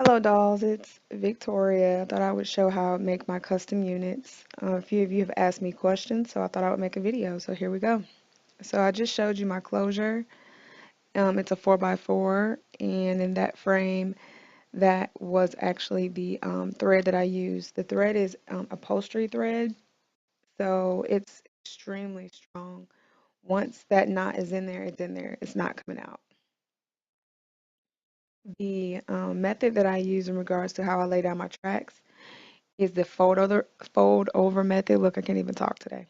Hello dolls, it's Victoria. I thought I would show how I make my custom units. A few of you have asked me questions, so I thought I would make a video. So here we go. So I just showed you my closure. It's a 4x4, and in that frame, that was actually the thread that I used. The thread is upholstery thread, so it's extremely strong. Once that knot is in there, it's in there. It's not coming out. The method that I use in regards to how I lay down my tracks is the fold over method. Look, I can't even talk today.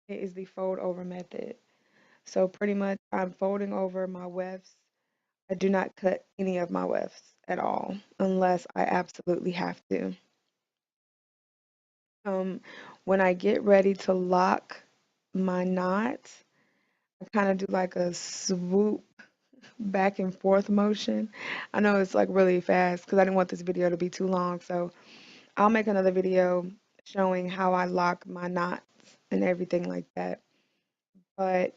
It is the fold over method. So pretty much I'm folding over my wefts. I do not cut any of my wefts at all unless I absolutely have to. Um, when I get ready to lock my knot, I kind of do like a swoop back and forth motion. I know it's like really fast because I didn't want this video to be too long, so I'll make another video showing how I lock my knots and everything like that. But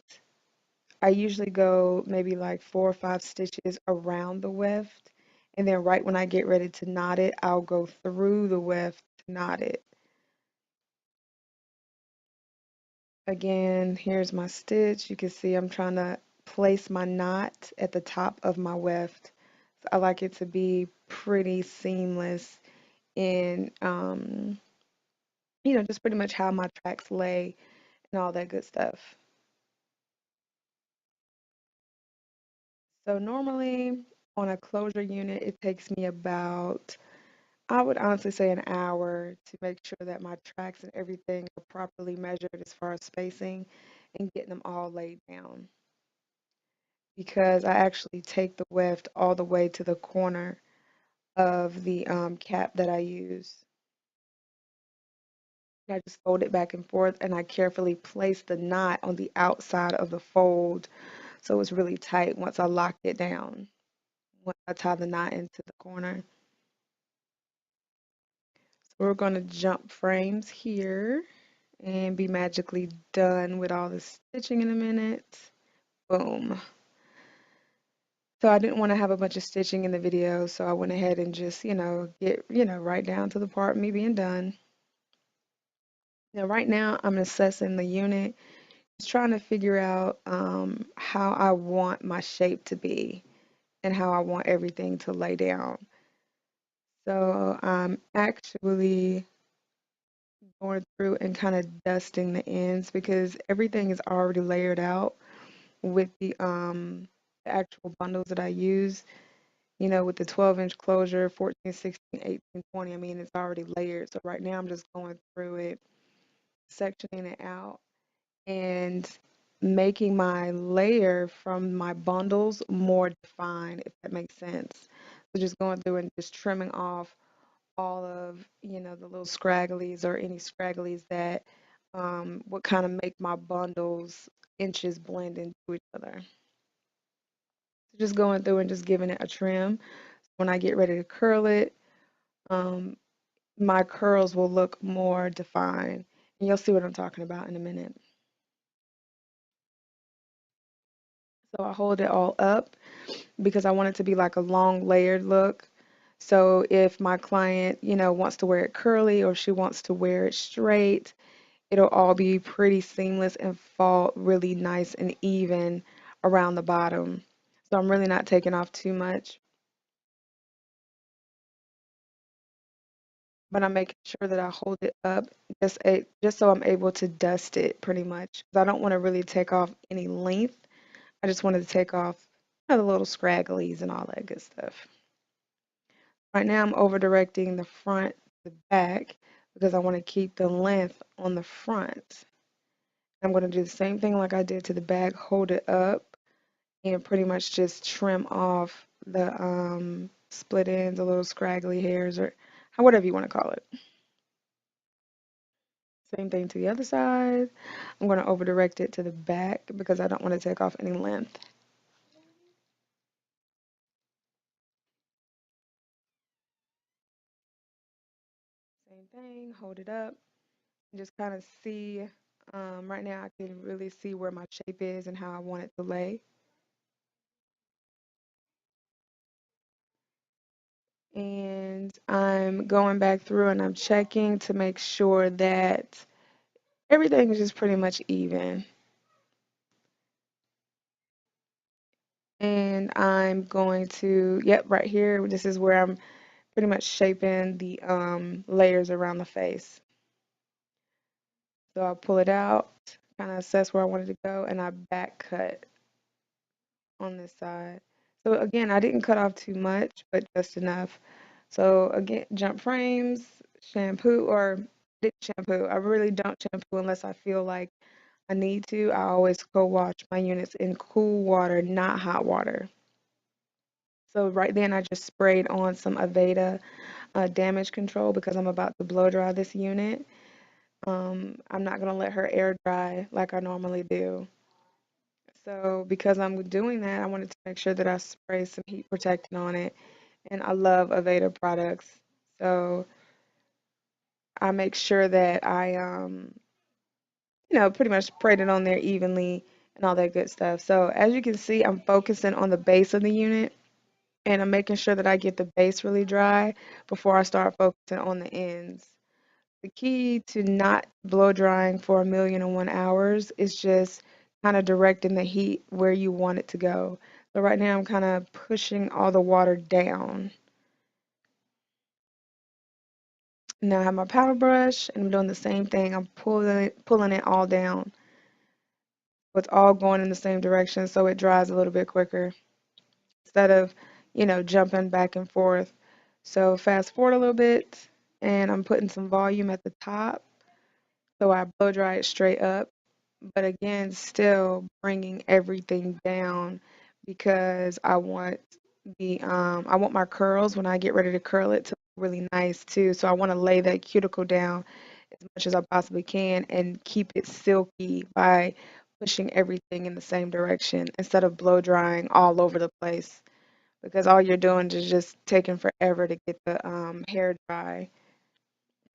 I usually go maybe like 4 or 5 stitches around the weft, and then right when I get ready to knot it, I'll go through the weft to knot it. Again, here's my stitch. You can see I'm trying to place my knot at the top of my weft. So I like it to be pretty seamless in, just pretty much how my tracks lay and all that good stuff. So normally on a closure unit, it takes me about, I would honestly say an hour to make sure that my tracks and everything are properly measured as far as spacing and getting them all laid down. Because I actually take the weft all the way to the corner of the cap that I use. I just fold it back and forth and I carefully place the knot on the outside of the fold so it's really tight once I lock it down. Once I tie the knot into the corner. So we're going to jump frames here and be magically done with all the stitching in a minute. Boom. So I didn't want to have a bunch of stitching in the video, so I went ahead and just, get, right down to the part of me being done. Now, right now, I'm assessing the unit, just trying to figure out how I want my shape to be and how I want everything to lay down. So I'm actually going through and kind of dusting the ends because everything is already layered out with the actual bundles that I use, with the 12-inch closure, 14, 16, 18, 20. I mean, it's already layered. So right now I'm just going through it, sectioning it out and making my layer from my bundles more defined, if that makes sense. So just going through and just trimming off all of, the little scragglies or any scragglies that would kind of make my bundles inches blend into each other. So just going through and just giving it a trim. When I get ready to curl it, um, my curls will look more defined. And you'll see what I'm talking about in a minute. So I hold it all up because I want it to be like a long layered look. So if my client, wants to wear it curly or she wants to wear it straight, it'll all be pretty seamless and fall really nice and even around the bottom. So I'm really not taking off too much, but I'm making sure that I hold it up just so I'm able to dust it pretty much. 'Cause I don't want to really take off any length. I just wanted to take off the little scragglies and all that good stuff. Right now I'm over directing the front, the back, because I want to keep the length on the front. I'm going to do the same thing like I did to the back, hold it up, and pretty much just trim off the split ends, the little scraggly hairs, or whatever you want to call it. Same thing to the other side. I'm going to over direct it to the back because I don't want to take off any length. Same thing, hold it up, and just kind of see. Right now I can really see where my shape is and how I want it to lay. And I'm going back through and I'm checking to make sure that everything is just pretty much even. And I'm going to, yep, right here, this is where I'm pretty much shaping the layers around the face. So I'll pull it out, kind of assess where I wanted to go, and I back cut on this side. So again, I didn't cut off too much, but just enough. So again, jump frames, shampoo, or didn't shampoo. I really don't shampoo unless I feel like I need to. I always co-wash my units in cool water, not hot water. So right then I just sprayed on some Aveda damage control because I'm about to blow dry this unit. I'm not gonna let her air dry like I normally do. So because I'm doing that, I wanted to make sure that I spray some heat protectant on it. And I love Aveda products. So I make sure that I pretty much sprayed it on there evenly and all that good stuff. So as you can see, I'm focusing on the base of the unit and I'm making sure that I get the base really dry before I start focusing on the ends. The key to not blow drying for 1,000,001 hours is just kind of directing the heat where you want it to go. So right now I'm kind of pushing all the water down. Now I have my powder brush and I'm doing the same thing. I'm pulling it all down. It's all going in the same direction so it dries a little bit quicker instead of, jumping back and forth. So fast forward a little bit and I'm putting some volume at the top so I blow dry it straight up. But again, still bringing everything down because I want my curls when I get ready to curl it to look really nice too. So I want to lay that cuticle down as much as I possibly can and keep it silky by pushing everything in the same direction instead of blow drying all over the place because all you're doing is just taking forever to get the hair dry.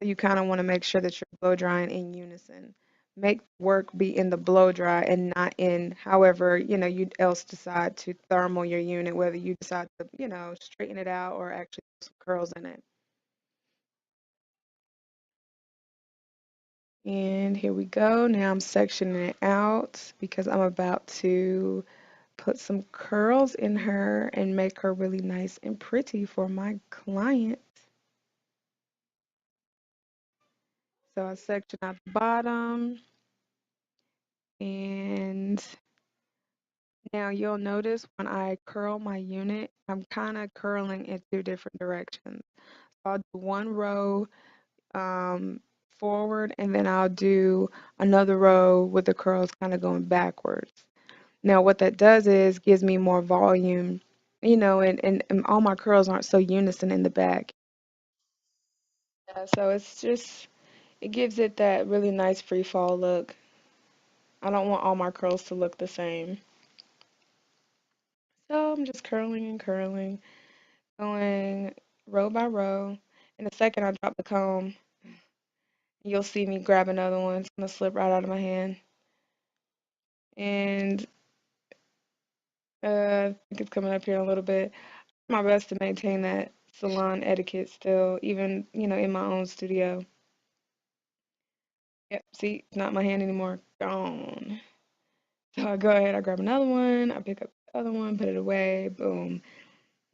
You kind of want to make sure that you're blow drying in unison. Make work be in the blow dry and not in however, you else decide to thermal your unit, whether you decide to, straighten it out or actually put some curls in it. And here we go. Now I'm sectioning it out because I'm about to put some curls in her and make her really nice and pretty for my client. So I section out the bottom and now you'll notice when I curl my unit, I'm kind of curling in two different directions. I'll do one row um, forward and then I'll do another row with the curls kind of going backwards. Now what that does is gives me more volume, and all my curls aren't so unison in the back. Yeah, so it gives it that really nice free fall look. I don't want all my curls to look the same. So I'm just curling and curling, going row by row. In a second, I drop the comb. You'll see me grab another one. It's gonna slip right out of my hand. And I think it's coming up here in a little bit. My best to maintain that salon etiquette still, even, in my own studio. Yep, see, it's not my hand anymore. Gone. So I go ahead, I grab another one, I pick up the other one, put it away, boom.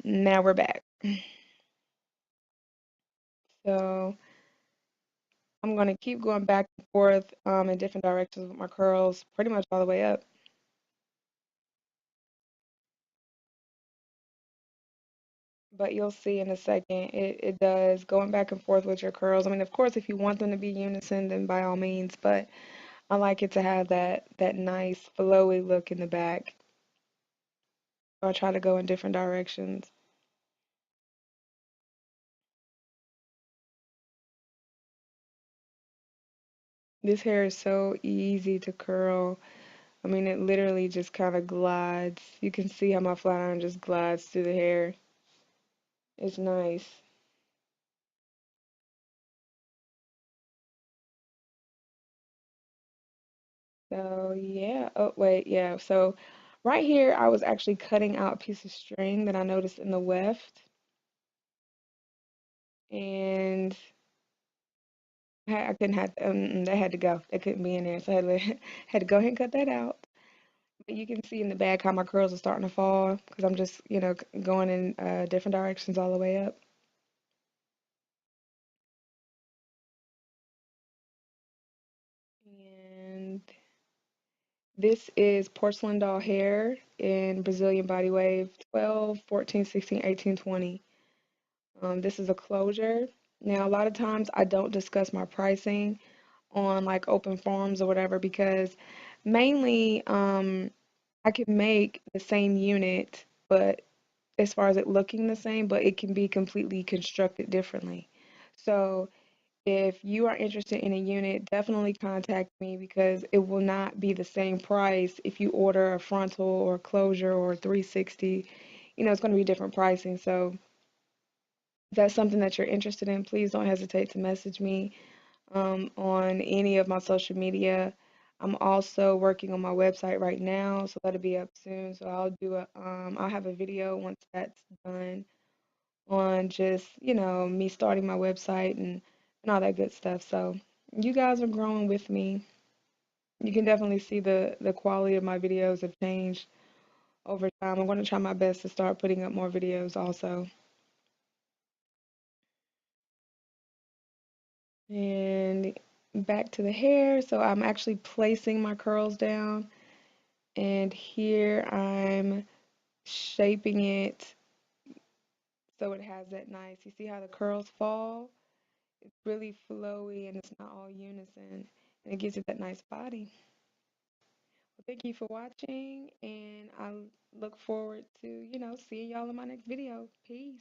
Now we're back. So I'm going to keep going back and forth in different directions with my curls, pretty much all the way up. But you'll see in a second, it does going back and forth with your curls. I mean, of course, if you want them to be unison, then by all means, but I like it to have that nice flowy look in the back. So I try to go in different directions. This hair is so easy to curl. I mean, it literally just kind of glides. You can see how my flat iron just glides through the hair. It's nice. So yeah. Oh wait, yeah. So right here, I was actually cutting out a piece of string that I noticed in the weft. and I couldn't have they had to go. They couldn't be in there, so I had to go ahead and cut that out. But you can see in the back how my curls are starting to fall because I'm just, going in different directions all the way up. And this is porcelain doll hair in Brazilian body wave 12, 14, 16, 18, 20. This is a closure. Now, a lot of times I don't discuss my pricing on like open forums or whatever because mainly I can make the same unit, but as far as it looking the same, but it can be completely constructed differently. So if you are interested in a unit, definitely contact me because it will not be the same price if you order a frontal or closure or 360. It's going to be different pricing. So if that's something that you're interested in, please don't hesitate to message me on any of my social media. I'm also working on my website right now, so that'll be up soon. So I'll have a video once that's done on just, me starting my website and all that good stuff. So you guys are growing with me. You can definitely see the quality of my videos have changed over time. I'm going to try my best to start putting up more videos also. And back to the hair. So I'm actually placing my curls down, and here I'm shaping it so it has that nice. You see how the curls fall? It's really flowy and it's not all unison, and it gives it that nice body. Well, thank you for watching, and I look forward to, seeing y'all in my next video. Peace.